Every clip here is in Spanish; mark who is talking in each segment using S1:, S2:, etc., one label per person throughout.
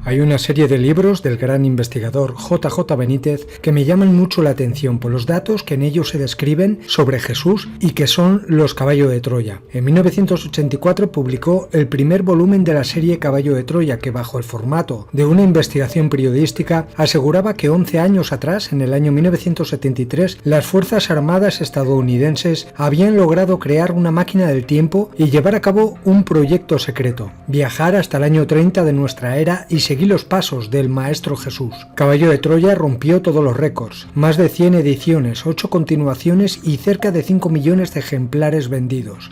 S1: Hay una serie de libros del gran investigador J.J. Benítez que me llaman mucho la atención por los datos que en ellos se describen sobre Jesús y que son los Caballo de Troya. En 1984 publicó el primer volumen de la serie Caballo de Troya, que bajo el formato de una investigación periodística aseguraba que 11 años atrás, en el año 1973, las Fuerzas Armadas estadounidenses habían logrado crear una máquina del tiempo y llevar a cabo un proyecto secreto: viajar hasta el año 30 de nuestra era y seguí los pasos del Maestro Jesús. Caballo de Troya rompió todos los récords: más de 100 ediciones, 8 continuaciones y cerca de 5 millones de ejemplares vendidos.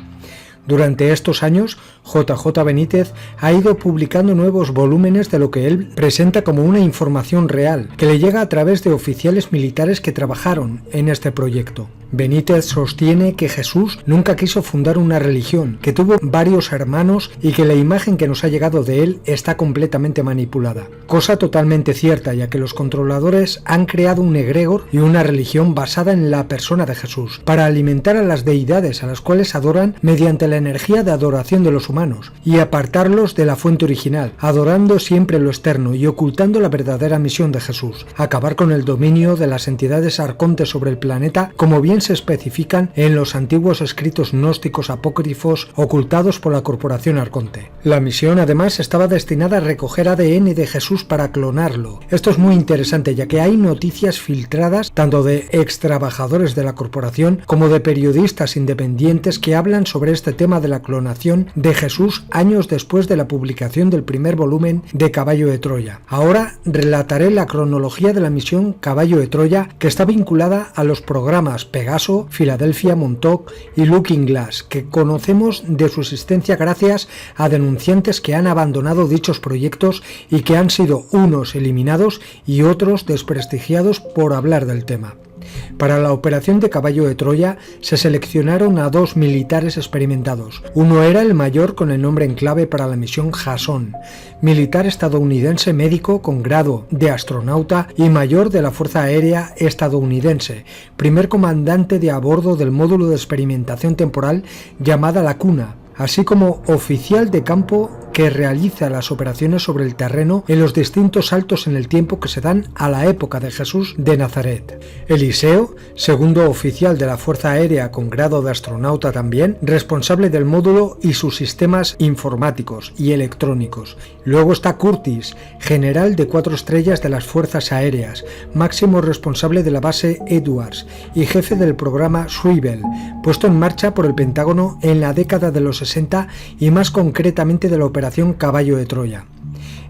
S1: Durante estos años, J.J. Benítez ha ido publicando nuevos volúmenes de lo que él presenta como una información real, que le llega a través de oficiales militares que trabajaron en este proyecto. Benítez sostiene que Jesús nunca quiso fundar una religión, que tuvo varios hermanos y que la imagen que nos ha llegado de él está completamente manipulada. Cosa totalmente cierta, ya que los controladores han creado un egregor y una religión basada en la persona de Jesús, para alimentar a las deidades a las cuales adoran mediante la energía de adoración de los humanos, y apartarlos de la fuente original, adorando siempre lo externo y ocultando la verdadera misión de Jesús: acabar con el dominio de las entidades arcontes sobre el planeta, como bien se especifican en los antiguos escritos gnósticos apócrifos ocultados por la corporación arconte. La misión además estaba destinada a recoger ADN de Jesús para clonarlo. Esto es muy interesante, ya que hay noticias filtradas tanto de ex trabajadores de la corporación como de periodistas independientes que hablan sobre este tema de la clonación de Jesús años después de la publicación del primer volumen de Caballo de Troya. Ahora relataré la cronología de la misión Caballo de Troya, que está vinculada a los programas Pegaso, Filadelfia, Montauk y Looking Glass, que conocemos de su existencia gracias a denunciantes que han abandonado dichos proyectos y que han sido unos eliminados y otros desprestigiados por hablar del tema. Para la operación de Caballo de Troya se seleccionaron a 2 militares experimentados. Uno era el mayor con el nombre en clave para la misión Jason, militar estadounidense médico con grado de astronauta y mayor de la Fuerza Aérea estadounidense, primer comandante de a bordo del módulo de experimentación temporal llamada La Cuna, así como oficial de campo que realiza las operaciones sobre el terreno en los distintos saltos en el tiempo que se dan a la época de Jesús de Nazaret. Eliseo, segundo oficial de la Fuerza Aérea con grado de astronauta también, responsable del módulo y sus sistemas informáticos y electrónicos. Luego está Curtis, general de 4 estrellas de las Fuerzas Aéreas, máximo responsable de la base Edwards y jefe del programa Swivel, puesto en marcha por el Pentágono en la década de los 60 y más concretamente de la operación Caballo de Troya.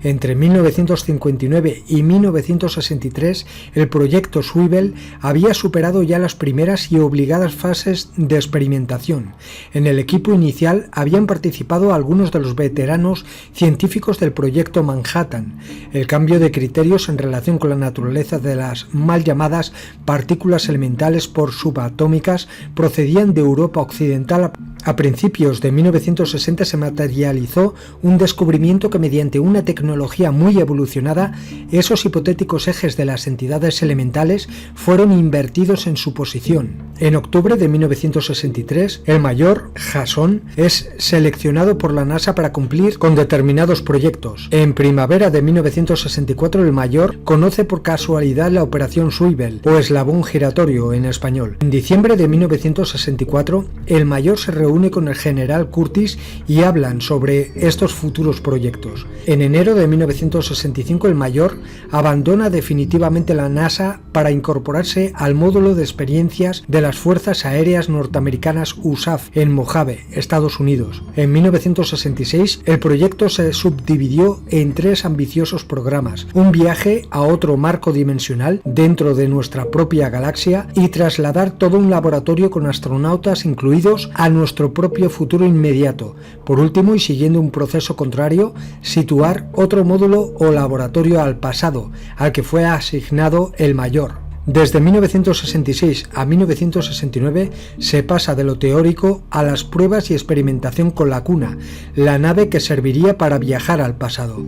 S1: Entre 1959 y 1963, el proyecto Swivel había superado ya las primeras y obligadas fases de experimentación. En el equipo inicial habían participado algunos de los veteranos científicos del proyecto Manhattan. El cambio de criterios en relación con la naturaleza de las mal llamadas partículas elementales por subatómicas procedían de Europa Occidental. A principios de 1960 se materializó un descubrimiento que mediante una tecnología muy evolucionada, esos hipotéticos ejes de las entidades elementales fueron invertidos en su posición. En octubre de 1963, el mayor Jason es seleccionado por la NASA para cumplir con determinados proyectos. En primavera de 1964, el mayor conoce por casualidad la operación Swivel, o eslabón giratorio en español. En diciembre de 1964, el mayor se reúne con el general Curtis y hablan sobre estos futuros proyectos. En enero de 1965, el mayor abandona definitivamente la NASA para incorporarse al módulo de experiencias de las Fuerzas Aéreas Norteamericanas USAF en Mojave, Estados Unidos. En 1966, el proyecto se subdividió en 3 ambiciosos programas: un viaje a otro marco dimensional dentro de nuestra propia galaxia y trasladar todo un laboratorio con astronautas incluidos a nuestro propio futuro inmediato. Por último, y siguiendo un proceso contrario, situar otro módulo o laboratorio al pasado, al que fue asignado el mayor. Desde 1966 a 1969 se pasa de lo teórico a las pruebas y experimentación con la Cuna, la nave que serviría para viajar al pasado.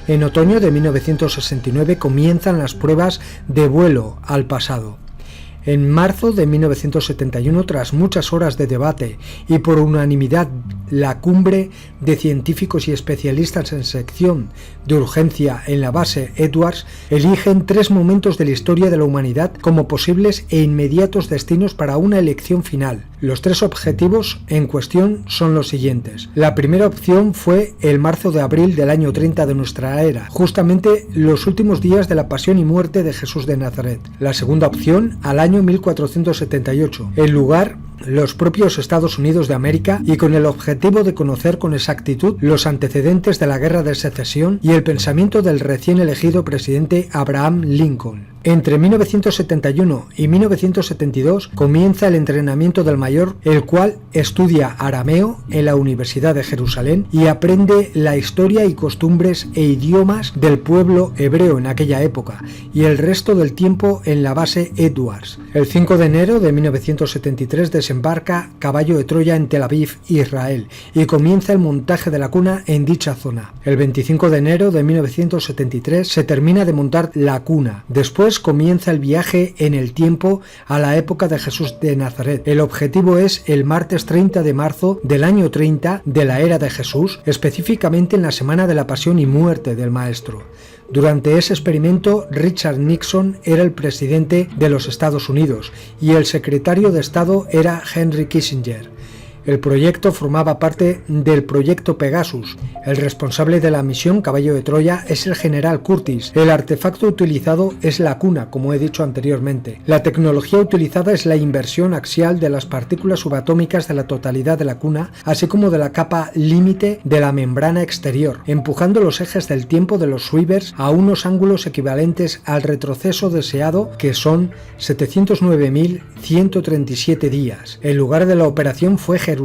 S1: En otoño de 1969 comienzan las pruebas de vuelo al pasado. En marzo de 1971, tras muchas horas de debate y por unanimidad, la cumbre de científicos y especialistas en sección de urgencia en la base Edwards eligen 3 momentos de la historia de la humanidad como posibles e inmediatos destinos para una elección final. Los 3 objetivos en cuestión son los siguientes. La primera opción fue el marzo de abril del año 30 de nuestra era, justamente los últimos días de la pasión y muerte de Jesús de Nazaret. La segunda opción, al año 1478, el lugar los propios Estados Unidos de América, y con el objetivo de conocer con exactitud los antecedentes de la Guerra de Secesión y el pensamiento del recién elegido presidente Abraham Lincoln. Entre 1971 y 1972 comienza el entrenamiento del mayor, el cual estudia arameo en la Universidad de Jerusalén y aprende la historia y costumbres e idiomas del pueblo hebreo en aquella época, y el resto del tiempo en la base Edwards. El 5 de enero de 1973 desembarca Caballo de Troya en Tel Aviv, Israel, y comienza el montaje de la cuna en dicha zona. El 25 de enero de 1973 se termina de montar la cuna. Después comienza el viaje en el tiempo a la época de Jesús de Nazaret. El objetivo es el martes 30 de marzo del año 30 de la era de Jesús, específicamente en la semana de la pasión y muerte del Maestro. Durante ese experimento, Richard Nixon era el presidente de los Estados Unidos y el secretario de Estado era Henry Kissinger. El proyecto formaba parte del proyecto Pegasus. El responsable de la misión Caballo de Troya es el general Curtis. El artefacto utilizado es la cuna, como he dicho anteriormente. La tecnología utilizada es la inversión axial de las partículas subatómicas de la totalidad de la cuna, así como de la capa límite de la membrana exterior, empujando los ejes del tiempo de los Swivers a unos ángulos equivalentes al retroceso deseado, que son 709.137 días. El lugar de la operación fue Jerusalén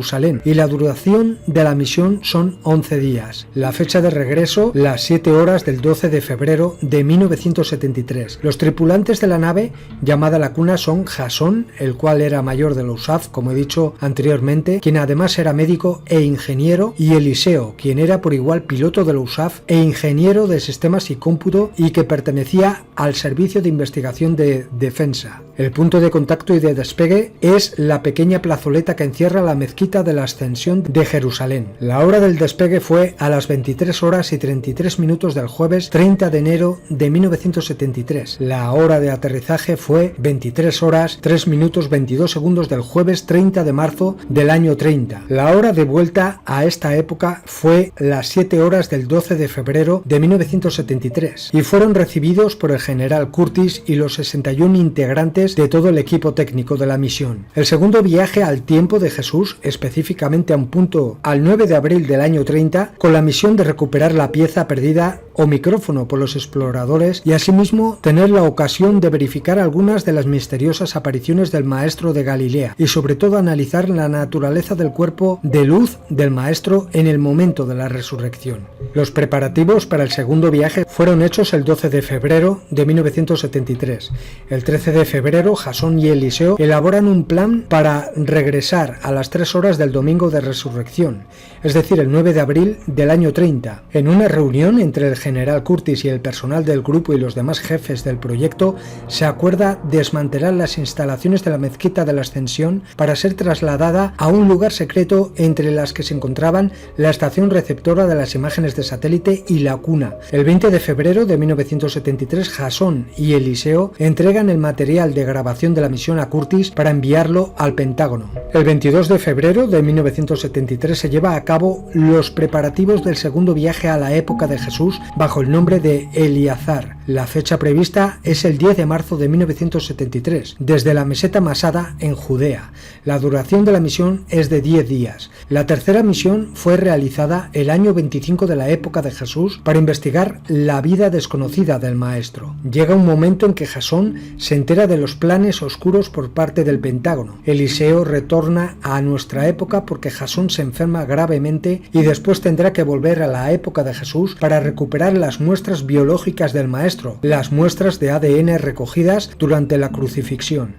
S1: y la duración de la misión son 11 días. La fecha de regreso, las 7 horas del 12 de febrero de 1973. Los tripulantes de la nave llamada la cuna son Jasón, el cual era mayor de la USAF, como he dicho anteriormente, quien además era médico e ingeniero, y Eliseo, quien era por igual piloto de la USAF e ingeniero de sistemas y cómputo y que pertenecía al Servicio de Investigación de Defensa. El punto de contacto y de despegue es la pequeña plazoleta que encierra la mezquita de la Ascensión de Jerusalén. La hora del despegue fue a las 23 horas y 33 minutos del jueves 30 de enero de 1973. La hora de aterrizaje fue 23 horas 3 minutos 22 segundos del jueves 30 de marzo del año 30. La hora de vuelta a esta época fue las 7 horas del 12 de febrero de 1973 y fueron recibidos por el general Curtis y los 61 integrantes de todo el equipo técnico de la misión. El segundo viaje al tiempo de Jesús, específicamente a un punto al 9 de abril del año 30, con la misión de recuperar la pieza perdida o micrófono por los exploradores y asimismo tener la ocasión de verificar algunas de las misteriosas apariciones del Maestro de Galilea y sobre todo analizar la naturaleza del cuerpo de luz del Maestro en el momento de la resurrección. Los preparativos para el segundo viaje fueron hechos el 12 de febrero de 1973. El 13 de febrero, Jasón y Eliseo elaboran un plan para regresar a las 3 horas del domingo de resurrección, es decir, el 9 de abril del año 30. En una reunión entre el general Curtis y el personal del grupo y los demás jefes del proyecto, se acuerda desmantelar las instalaciones de la mezquita de la Ascensión para ser trasladada a un lugar secreto entre las que se encontraban la estación receptora de las imágenes de satélite y la cuna. El 20 de febrero de 1973, Jasón y Eliseo entregan el material de grabación de la misión a Curtis para enviarlo al Pentágono. El 22 de febrero de 1973 se lleva a cabo los preparativos del segundo viaje a la época de Jesús bajo el nombre de Eliazar. La fecha prevista es el 10 de marzo de 1973, desde la meseta Masada en Judea. La duración de la misión es de 10 días. La tercera misión fue realizada el año 25 de la época de Jesús para investigar la vida desconocida del Maestro. Llega un momento en que Jasón se entera de los planes oscuros por parte del Pentágono. Eliseo retorna a nuestra época porque Jasón se enferma gravemente y después tendrá que volver a la época de Jesús para recuperar las muestras biológicas del Maestro, las muestras de ADN recogidas durante la crucifixión.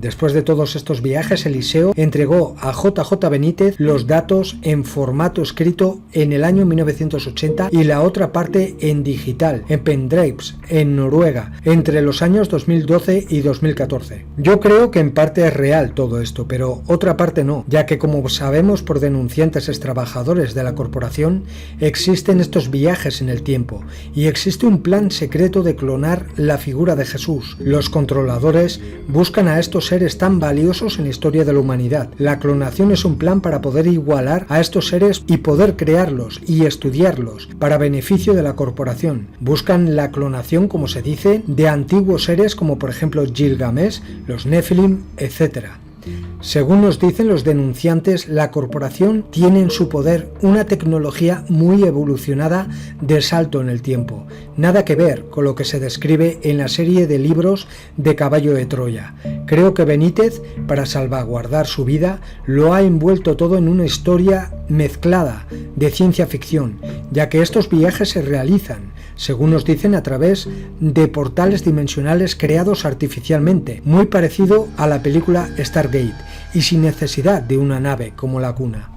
S1: Después de todos estos viajes, Eliseo entregó a JJ Benítez los datos en formato escrito en el año 1980 y la otra parte en digital, en pendrives, en Noruega, entre los años 2012 y 2014. Yo creo que en parte es real todo esto, pero otra parte no, ya que como sabemos por denunciantes extrabajadores de la corporación, existen estos viajes en el tiempo y existe un plan secreto de clonar la figura de Jesús. Los controladores buscan a estos seres tan valiosos en la historia de la humanidad. La clonación es un plan para poder igualar a estos seres y poder crearlos y estudiarlos para beneficio de la corporación. Buscan la clonación, como se dice, de antiguos seres como por ejemplo Gilgamesh, los Nephilim, etc. Según nos dicen los denunciantes, la corporación tiene en su poder una tecnología muy evolucionada de salto en el tiempo, nada que ver con lo que se describe en la serie de libros de Caballo de Troya. Creo que Benítez, para salvaguardar su vida, lo ha envuelto todo en una historia mezclada de ciencia ficción, ya que estos viajes se realizan, según nos dicen, a través de portales dimensionales creados artificialmente, muy parecido a la película Stargate, y sin necesidad de una nave como la Cuna.